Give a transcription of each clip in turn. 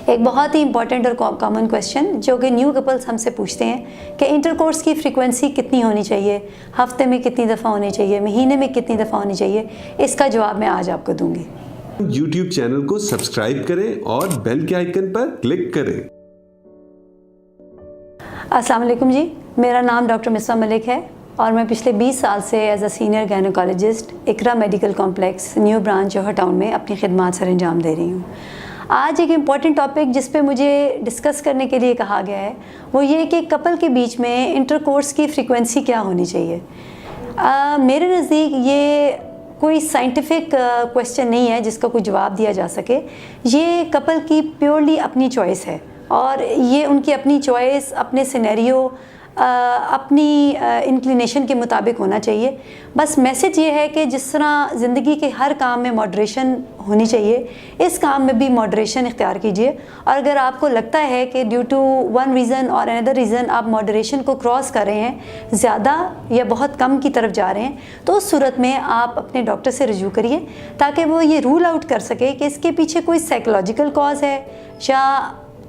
एक बहुत ही इंपॉर्टेंट और कॉमन क्वेश्चन जो कि न्यू कपल्स हमसे पूछते हैं कि इंटरकोर्स की फ्रीक्वेंसी कितनी होनी चाहिए, हफ्ते में कितनी दफ़ा होनी चाहिए, महीने में कितनी दफ़ा होनी चाहिए। इसका जवाब मैं आज आपको दूंगी। YouTube चैनल को सब्सक्राइब करें और बेल के आइकन पर क्लिक करें। अस्सलाम वालेकुम जी, मेरा नाम डॉक्टर मिसबा मलिक है और मैं पिछले 20 साल से as a senior gynaecologist Iqra medical complex new branch Johar town में अपनी खिदमात सर अंजाम दे रही हूँ। आज एक इम्पॉर्टेंट टॉपिक जिस पे मुझे डिस्कस करने के लिए कहा गया है वो ये कि कपल के बीच में इंटरकोर्स की फ्रीक्वेंसी क्या होनी चाहिए। मेरे नज़दीक ये कोई साइंटिफिक क्वेश्चन नहीं है जिसका कोई जवाब दिया जा सके। ये कपल की प्योरली अपनी चॉइस है और ये उनकी अपनी चॉइस, अपने सिनेरियो, अपनी इंक्लिनेशन के मुताबिक होना चाहिए। बस मैसेज ये है कि जिस तरह ज़िंदगी के हर काम में मॉडरेशन होनी चाहिए, इस काम में भी मॉडरेशन इख्तियार कीजिए। और अगर आपको लगता है कि ड्यू टू वन रीज़न और अनदर रीज़न आप मॉडरेशन को क्रॉस कर रहे हैं, ज़्यादा या बहुत कम की तरफ जा रहे हैं, तो उस सूरत में आप अपने डॉक्टर से रजू करिए ताकि वो ये रूल आउट कर सके कि इसके पीछे कोई साइकोलॉजिकल कॉज है या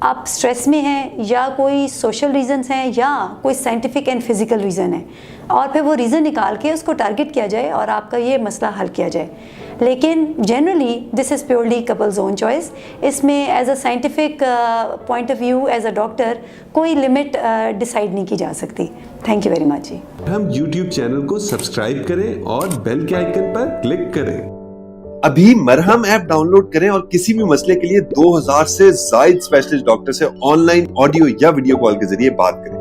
आप स्ट्रेस में हैं या कोई सोशल रीज़न्स हैं या कोई साइंटिफिक एंड फिज़िकल रीज़न है, और फिर वो रीज़न निकाल के उसको टारगेट किया जाए और आपका ये मसला हल किया जाए। लेकिन generally this is purely couple's own choice. इसमें as a scientific point of view, as a doctor, कोई लिमिट डिसाइड नहीं की जा सकती। Thank you very much ji. हम YouTube चैनल को सब्सक्राइब करें और बेल के आइकन पर क्लिक करें। अभी मरहम ऐप डाउनलोड करें और किसी भी मसले के लिए 2000 से ज्यादा स्पेशलिस्ट डॉक्टर से ऑनलाइन ऑडियो या वीडियो कॉल के जरिए बात करें।